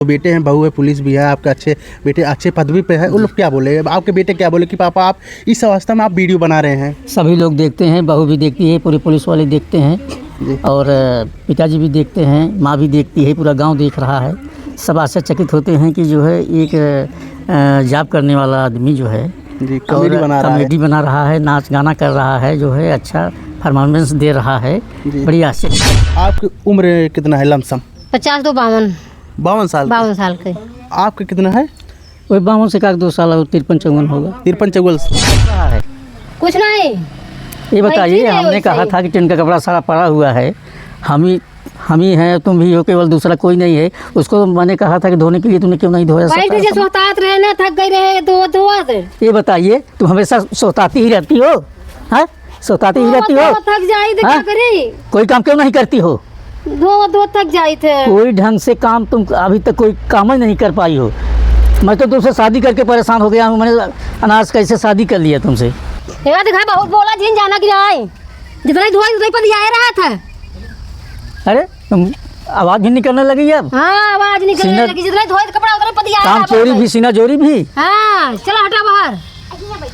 तो बेटे हैं, बहू है, पुलिस भी है, आपके अच्छे बेटे अच्छे पदवी पे है, उन लोग क्या बोले, आपके बेटे क्या बोले कि पापा आप इस अवस्था में आप वीडियो बना रहे हैं? सभी लोग देखते हैं, बहू भी देखती है, पूरे पुलिस वाले देखते हैं और पिताजी भी देखते हैं, माँ भी देखती है, पूरा गांव देख रहा है। सब आश्चर्यचकित होते हैं कि जो है एक जॉब करने वाला आदमी जो है जी कॉमेडी बना रहा है, नाच गाना कर रहा है, जो है अच्छा परफॉर्मेंस दे रहा है। बड़ी आश्चर्य। आपकी उम्र कितना है लमसम? 50 तो 52 52 साल के। आपका कितना है? वही 52 से 2 साल और 53-54 होगा। 53-54 है। कुछ नहीं। ये बताइए, हमने कहा था कि टेंट का कपड़ा सारा पड़ा हुआ है, हम ही हैं, तुम भी हो, केवल दूसरा कोई नहीं है। उसको मैंने कहा था कि धोने के लिए, तुमने क्यों नहीं धोया? थक गई रहे धो। ये बताइए, तुम हमेशा सोताती ही रहती हो? हाँ, सोताती ही रहती हो? थक जाई तो क्या करी? कोई काम क्यों नहीं करती हो? दो थक जाई थे। कोई ढंग से काम तुम अभी तक कोई काम ही नहीं कर पाई हो। मैं तो तुमसे शादी करके परेशान हो गया हूँ। मैंने अनाज कैसे शादी कर लिया तुमसे? दिखा बहुत बोला जिन जाना कि नहीं, जितना धोआ उतना पर दिया रहा था। अरे तुम आवाज भी निकलने लगी अब? हाँ, आवाज निकलने लगी। जितना धोए कपड़ा उतना पर दिया। काम चोरी भी, सीना चोरी भी। हाँ, चलो हटा बाहर।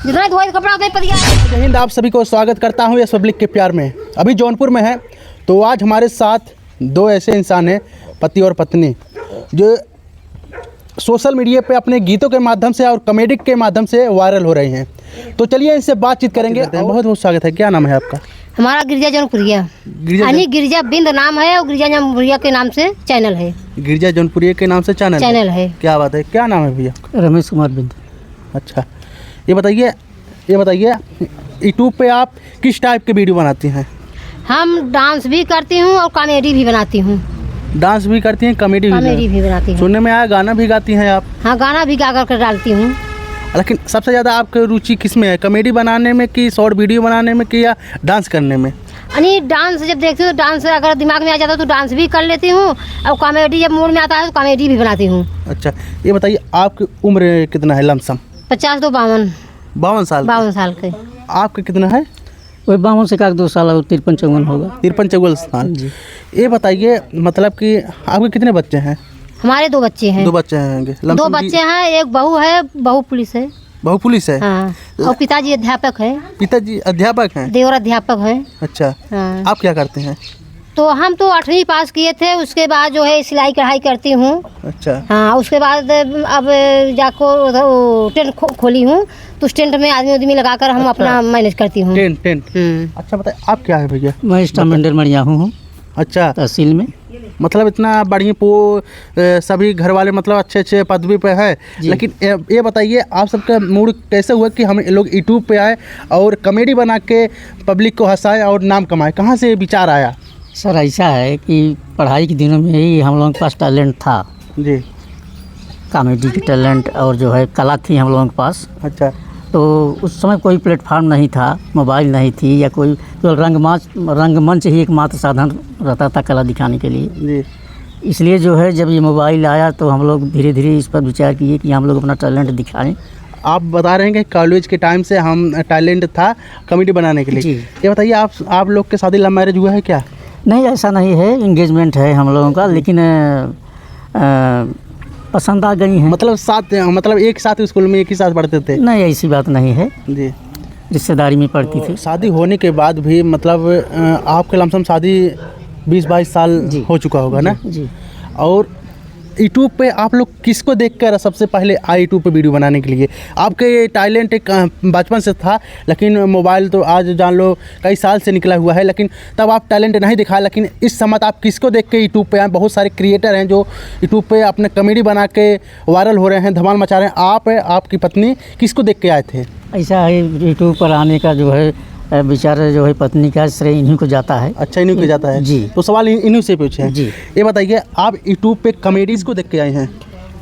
जितना धोए कपड़ा उतना पर दिया। जय हिंद, आप सभी को स्वागत करता हूँ यस पब्लिक के प्यार में। अभी जौनपुर में है, तो आज हमारे साथ दो ऐसे इंसान हैं, पति और पत्नी, जो सोशल मीडिया पे अपने गीतों के माध्यम से और कॉमेडी के माध्यम से वायरल हो रहे हैं। तो चलिए इनसे बातचीत करेंगे। बहुत बहुत स्वागत है। क्या नाम है आपका? हमारा गिरजा जौनपुरिया, गिरजा बिंद नाम है और गिरजा जौनपुरिया के नाम से चैनल है। गिरजा जौनपुरिया के नाम से चैनल है। क्या बात है, क्या नाम है भैया? रमेश कुमार बिंद। अच्छा, ये बताइए यूट्यूब पे आप किस टाइप के वीडियो बनाती हैं? हम डांस भी करती हूँ और कॉमेडी भी बनाती हूँ। डांस भी करती हैं, कॉमेडी भी बनाती हूँ। सुनने में आया गाना भी गाती हैं आप? हाँ, गाना भी गा कर डालती हूँ। लेकिन सबसे ज़्यादा आपकी रुचि किस में है, कॉमेडी बनाने में कि शॉर्ट वीडियो बनाने में कि या डांस करने में? यानी डांस जब देखती हूँ, डांस अगर दिमाग में आ जाता है तो डांस भी कर लेती हूँ और कॉमेडी जब मूड में आता है तो कॉमेडी भी बनाती हूँ। अच्छा, ये बताइए आपकी उम्र कितना है लमसम? 50 तो 52 साल के। आपका कितना है? वही 52 से 2 साल और 53-54 होगा। 53-54 साल। ये बताइए, मतलब कि आपके कितने बच्चे हैं? हमारे 2 बच्चे हैं। 2 बच्चे हैं? 2 बच्चे हैं, एक बहू है, बहू पुलिस है। बहू पुलिस है? हाँ। और पिताजी अध्यापक है। पिताजी अध्यापक हैं? देवर अध्यापक है। अच्छा। हाँ। आप क्या करते हैं? तो हम तो 8वीं पास किए थे, उसके बाद जो है सिलाई कढ़ाई करती हूँ। अच्छा। हाँ, उसके बाद अब जाको टेंट खोली हूँ, तो उस टेंट में आदमी लगाकर हम अपना मैनेज करती हूँ। टेंट। अच्छा, बताइए आप क्या है भैया? मैं स्टाफ मेंटेन बढ़िया हूँ। अच्छा, तहसील में। मतलब इतना बढ़िया सभी घर वाले मतलब अच्छे पदवी पे है। लेकिन ये बताइए, आप सबका मूड कैसे हुआ कि हम लोग यूट्यूब पे आए और कॉमेडी बना के पब्लिक को हंसाए और नाम कमाए? कहाँ से विचार आया? सर ऐसा है कि पढ़ाई के दिनों में ही हम लोगों के पास टैलेंट था जी, कॉमेडी की टैलेंट, और जो है कला थी हम लोगों के पास। अच्छा। तो उस समय कोई प्लेटफार्म नहीं था, मोबाइल नहीं थी या कोई, तो रंगमंच ही एकमात्र साधन रहता था कला दिखाने के लिए जी। इसलिए जो है जब ये मोबाइल आया तो हम लोग धीरे धीरे इस पर विचार किए कि हम लोग अपना टैलेंट दिखाएं। आप बता रहे हैं कि कॉलेज के टाइम से हम टैलेंट था कॉमेडी बनाने के लिए जी। ये बताइए, आप लोग के शादी लव मैरिज हुआ है क्या? नहीं, ऐसा नहीं है, एंगेजमेंट है हम लोगों का, लेकिन पसंद आ गई हैं। मतलब एक साथ स्कूल में एक ही साथ पढ़ते थे? नहीं, ऐसी बात नहीं है जी, रिश्तेदारी में पढ़ती थी। शादी होने के बाद भी मतलब आपके लमसम शादी 20-22 साल हो चुका होगा ना जी। और यूट्यूब पे आप लोग किसको देखकर सबसे पहले आए यूट्यूब पे वीडियो बनाने के लिए? आपके ये टैलेंट एक बचपन से था, लेकिन मोबाइल तो आज जान लो कई साल से निकला हुआ है, लेकिन तब आप टैलेंट नहीं दिखाया। लेकिन इस समय आप किसको देख के यूट्यूब पे आए? बहुत सारे क्रिएटर हैं जो यूट्यूब पे अपने कॉमेडी बना के वायरल हो रहे हैं, धमाल मचा रहे हैं। आप आपकी पत्नी किसको देख के आए थे? ऐसा है, यूट्यूब पर आने का जो है विचार जो है पत्नी का श्रेय इन्हीं को जाता है। अच्छा, इन्हीं को जाता है जी। तो सवाल इन्हीं से पूछे हैं जी। ये बताइए, आप यूट्यूब पे कॉमेडीज को देख के आए हैं?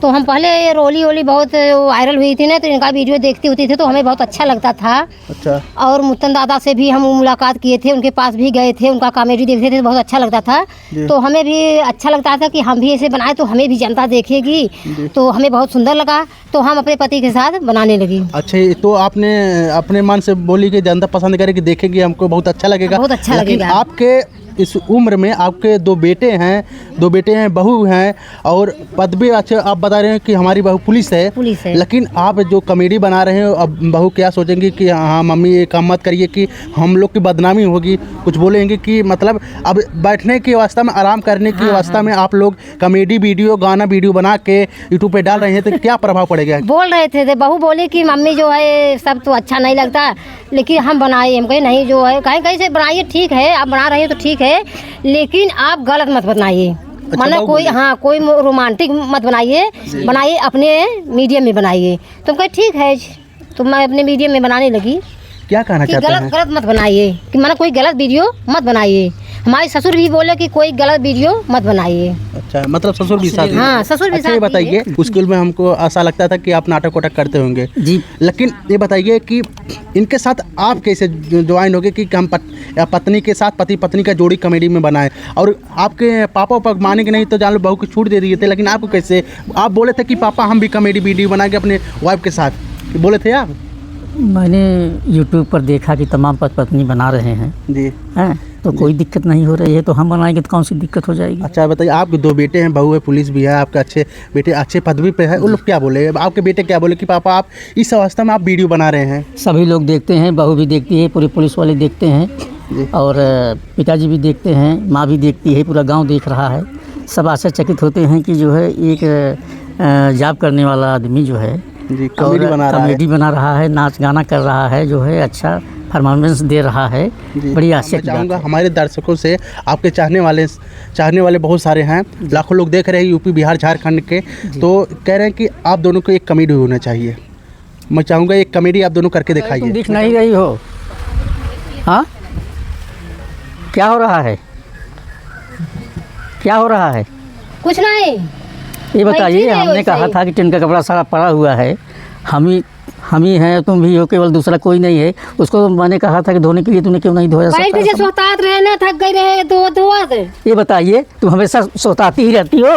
तो हम पहले रोली बहुत वायरल हुई थी ना, तो इनका वीडियो देखती होती थी तो हमें बहुत अच्छा लगता था। अच्छा। और मुत्तन दादा से भी हम मुलाकात किए थे, उनके पास भी गए थे, उनका कॉमेडी देखते थे तो बहुत अच्छा लगता था। तो हमें भी अच्छा लगता था कि हम भी ऐसे बनाए तो हमें भी जनता देखेगी, तो हमें बहुत सुंदर लगा, तो हम अपने पति के साथ बनाने लगी। अच्छा, तो आपने अपने मन से बोली कि जनता पसंद करेगी, देखेगी, हमको बहुत अच्छा लगेगा। बहुत अच्छा लगेगा। आपके इस उम्र में आपके 2 बेटे हैं, बहू हैं, और पद भी अच्छा आप बता रहे हैं कि हमारी बहू पुलिस है। लेकिन आप जो कॉमेडी बना रहे हैं, अब बहू क्या सोचेंगी कि हाँ मम्मी ये काम मत करिए कि हम लोग की बदनामी होगी, कुछ बोलेंगे कि मतलब अब बैठने की अवस्था में, आराम करने की अवस्था में आप लोग कॉमेडी वीडियो, गाना वीडियो बना के यूट्यूब पे डाल रहे हैं, तो क्या प्रभाव पड़ेगा? बोल रहे थे, बहू बोली कि मम्मी जो है सब तो अच्छा नहीं लगता, लेकिन हम बनाए। हम कहे नहीं, जो है कहीं से बनाइए, ठीक है आप बना रहे हैं तो ठीक है, लेकिन आप गलत मत बनाइए। मतलब कोई रोमांटिक मत बनाइए अपने मीडियम में बनाइए। तो हम कहे ठीक है, तो मैं अपने मीडियम में बनाने लगी। क्या कहना चाहते हैं? गलत मत बनाइए, कि मतलब कोई गलत वीडियो मत बनाइए। हमारे ससुर भी बोले कि कोई गलत वीडियो मत बनाइए। अच्छा, मतलब ससुर भी साथ? हाँ, ससुर भी साथ। ये बताइए, स्कूल में हमको ऐसा लगता था कि आप नाटक वाटक करते होंगे जी, लेकिन ये बताइए कि इनके साथ आप कैसे ज्वाइन हो गए कि हम पत्नी के साथ पति पत्नी का जोड़ी कॉमेडी में बनाए? और आपके पापा माने कि नहीं तो जान लो बहू को छूट दे दिए थे, लेकिन आपको कैसे, आप बोले थे कि पापा हम भी कॉमेडी वीडियो बनाएंगे अपने वाइफ के साथ, बोले थे आप? मैंने YouTube पर देखा कि तमाम पति पत्नी बना रहे हैं जी, हैं तो कोई दिक्कत नहीं हो रही है, तो हम बनाएंगे तो कौन सी दिक्कत हो जाएगी? अच्छा बताइए, आपके 2 बेटे हैं, बहू है, पुलिस भी है, आपके अच्छे बेटे अच्छे पदवी पे है, वो लोग क्या बोले, आपके बेटे क्या बोले कि पापा आप इस अवस्था में आप वीडियो बना रहे हैं? सभी लोग देखते हैं, बहू भी देखती है, पूरे पुलिस वाले देखते हैं, और पिताजी भी देखते हैं, माँ भी देखती है, पूरा गाँव देख रहा है। सब आश्चर्यचकित होते हैं कि जो है एक जॉब करने वाला आदमी जो है कॉमेडी बना रहा है, नाच गाना कर रहा है, जो है अच्छा परफॉर्मेंस दे रहा है। बड़ी आशा चाहूँगा हमारे दर्शकों से, आपके चाहने वाले बहुत सारे हैं, लाखों लोग देख रहे हैं यूपी, बिहार, झारखंड के, तो कह रहे हैं कि आप दोनों को एक कॉमेडी होना चाहिए। मैं चाहूँगा एक कॉमेडी आप दोनों करके दिखाइए। दिख नहीं रही हो? हाँ, क्या हो रहा है? क्या हो रहा है? कुछ नहीं। ये बताइए, हमने कहा था कि टेंट का कपड़ा सारा पड़ा हुआ है, हम ही हैं, तुम भी हो, केवल दूसरा कोई नहीं है। उसको मैंने कहा था कि धोने के लिए, तूने क्यों नहीं धोया? थक गई रहे। ये बताइए, तुम हमेशा सोताती ही रहती हो?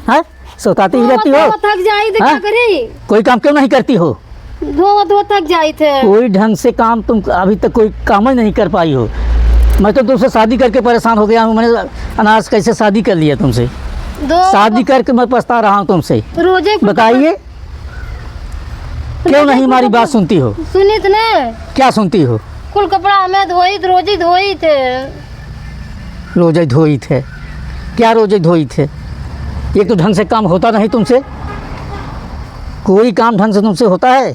हाँ, सोताती ही रहती हो? थक जाई तो क्या करें? कोई काम क्यों नहीं करती हो? दो थक जाई थे। कोई ढंग से काम तुम अभी तक कोई काम ही नहीं कर पाई हो। मैं तो तुमसे शादी करके परेशान हो गया हूँ। मैंने अनाज कैसे शादी कर लिया तुमसे? शादी करके मैं पछता रहा हूँ तुमसे। रोजे बताइए, क्यों नहीं हमारी बात सुनती हो? सुनी तो नहीं। क्या सुनती हो? कुल कपड़ा हमें रोजे धोई थे। रोजे धोई थे? क्या रोजे धोई थे? ये तो ढंग से काम होता नहीं तुमसे, कोई काम ढंग से तुमसे होता है?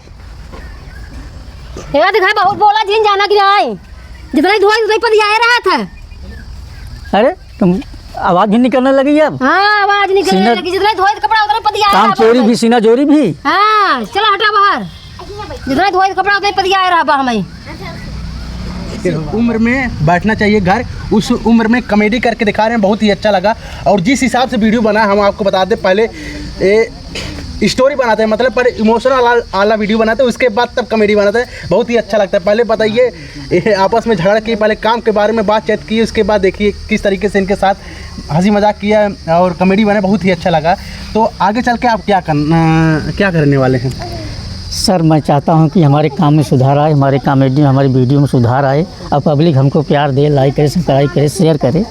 दिखाई बहुत बोला जिन जाना कि नहीं, जितना धोई उतना पर आ रहा था। अरे तुम आवाज भी निकलने लगी अब? हाँ, आवाज निकलने लगी। जितना धोए कपड़ा उतना पतिया रहा। काम चोरी भी, सीना चोरी भी। हाँ, चलो हटा बाहर। जितना धोए कपड़ा उतना पतिया रहा बा हमें। उम्र में बैठना चाहिए घर, उस उम्र में कॉमेडी करके दिखा रहे हैं, बहुत ही अच्छा लगा। और जिस हिसाब से वीडियो बना, हम आपको बता दें, पहले स्टोरी बनाते हैं, मतलब पर इमोशनल वाला वीडियो बनाते हैं, उसके बाद तब कॉमेडी बनाते हैं, बहुत ही अच्छा लगता है। पहले बताइए, आपस में झगड़ा की, पहले काम के बारे में बातचीत की, उसके बाद देखिए किस तरीके से इनके साथ हंसी मजाक किया और कॉमेडी बना, बहुत ही अच्छा लगा। तो आगे चल के आप क्या करने वाले हैं? सर, मैं चाहता हूं कि हमारे काम में सुधार आए, हमारे कॉमेडी में, हमारी वीडियो में सुधार आए, और पब्लिक हमको प्यार दे, लाइक करे, सब्सक्राइब करे, शेयर करे।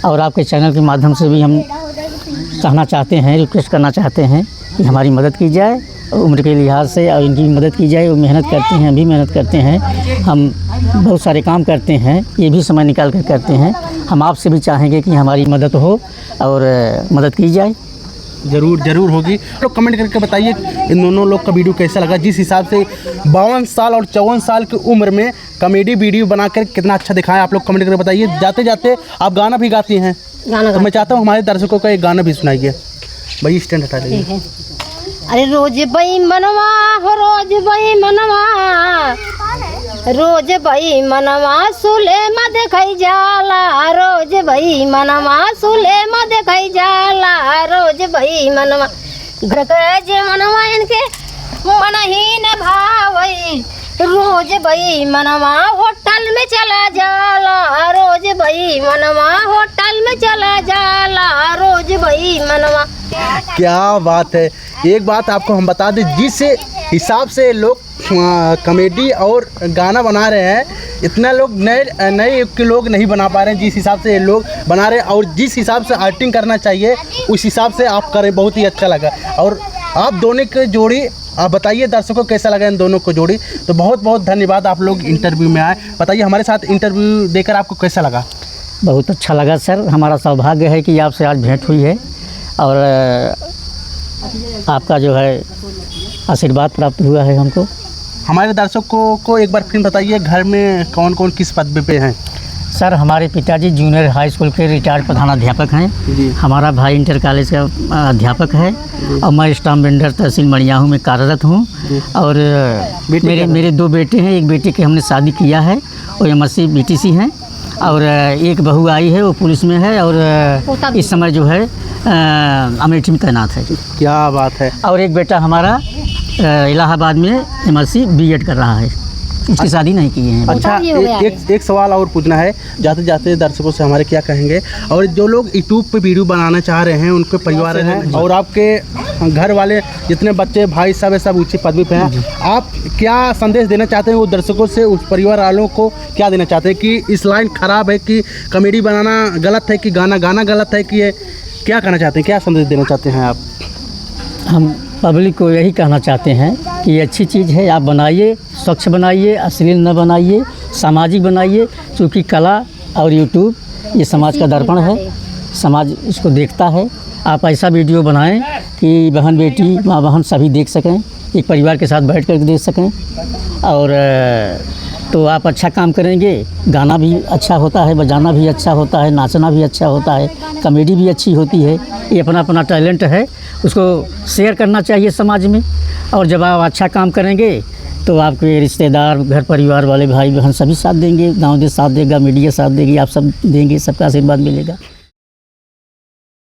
और आपके चैनल के माध्यम से भी हम कहना चाहते हैं, रिक्वेस्ट करना चाहते हैं कि हमारी मदद की जाए, उम्र के लिहाज से, और इनकी भी मदद की जाए। वो मेहनत करते हैं, हम भी मेहनत करते हैं, हम बहुत सारे काम करते हैं, ये भी समय निकाल कर करते हैं। हम आपसे भी चाहेंगे कि हमारी मदद हो और मदद की जाए। ज़रूर होगी। तो कमेंट करके बताइए इन दोनों लोग का वीडियो कैसा लगा। जिस हिसाब से 52 साल और 54 साल की उम्र में कॉमेडी वीडियो बनाकर कितना अच्छा दिखाएं, आप लोग कमेंट करके बताइए। जाते जाते आप गाना भी गाती हैं, तो मैं चाहता हूँ हमारे दर्शकों का एक गाना भी सुनाइए। भाई स्टैंड हटा दीजिए। अरे रोज बई मनवा हो, रोज बई मनवा, रोज बई मनवा सुले मद खाई जाला, रोज बई मनवा सुले मद खाई जाला, रोज बई मनवा ग्रज मनवा इनके मन ही न भावई, रोज बई मनवा होटल में चला जाला, रोज बई मनवा होटल में चला जाला, रोज बई मनवा। क्या बात है। एक बात आपको हम बता दें, जिस हिसाब से लोग कॉमेडी और गाना बना रहे हैं, इतना लोग नए युग के लोग नहीं बना पा रहे हैं जिस हिसाब से ये लोग बना रहे हैं। और जिस हिसाब से एक्टिंग करना चाहिए उस हिसाब से आप करें, बहुत ही अच्छा लगा। और आप दोनों की जोड़ी, आप बताइए दर्शकों को कैसा लगा इन दोनों को जोड़ी। तो बहुत बहुत धन्यवाद, आप लोग इंटरव्यू में आए। बताइए हमारे साथ इंटरव्यू देकर आपको कैसा लगा? बहुत अच्छा लगा सर, हमारा सौभाग्य है कि आपसे आज भेंट हुई है और आपका जो है आशीर्वाद प्राप्त हुआ है हमको। हमारे दर्शकों को एक बार फिर बताइए, घर में कौन कौन किस पद पे हैं? सर हमारे पिताजी जूनियर हाई स्कूल के रिटायर्ड प्रधानाध्यापक हैं जी। हमारा भाई इंटर कॉलेज का अध्यापक है और मैं स्टाम्प वेंडर तहसील मड़ियाहू में कार्यरत हूँ। और मेरे 2 बेटे हैं, एक बेटे की हमने शादी किया है, वो MSc BTC हैं, और एक बहू आई है, वो पुलिस में है और इस समय जो है अमेठी में तैनात है। क्या बात है। और एक बेटा हमारा इलाहाबाद में MSc B.Ed कर रहा है, उसकी शादी नहीं की है। अच्छा, एक सवाल और पूछना है, जाते जाते दर्शकों से हमारे क्या कहेंगे? और जो लोग यूट्यूब पे वीडियो बनाना चाह रहे हैं, उनके परिवार हैं और आपके घर वाले जितने बच्चे भाई सब ऊंची पदवी पे हैं, आप क्या संदेश देना चाहते हैं वो दर्शकों से, उस परिवार वालों को क्या देना चाहते हैं कि इस लाइन ख़राब है, कि कॉमेडी बनाना गलत है, कि गाना गलत है, कि ये क्या कहना चाहते हैं, क्या संदेश देना चाहते हैं आप? हम पब्लिक को यही कहना चाहते हैं कि ये अच्छी चीज़ है, आप बनाइए, स्वच्छ बनाइए, अश्लील न बनाइए, सामाजिक बनाइए, क्योंकि कला और यूट्यूब ये समाज का दर्पण है, समाज इसको देखता है। आप ऐसा वीडियो बनाएं कि बहन बेटी माँ बहन सभी देख सकें, एक परिवार के साथ बैठ कर देख सकें। और तो आप अच्छा काम करेंगे, गाना भी अच्छा होता है, बजाना भी अच्छा होता है, नाचना भी अच्छा होता है, कॉमेडी भी अच्छी होती है। ये अपना अपना टैलेंट है, उसको शेयर करना चाहिए समाज में। और जब आप अच्छा काम करेंगे तो आपके रिश्तेदार, घर परिवार वाले, भाई बहन सभी साथ देंगे, गांव देश साथ देगा, मीडिया साथ देगी, आप सब देंगे, सबका आशीर्वाद मिलेगा।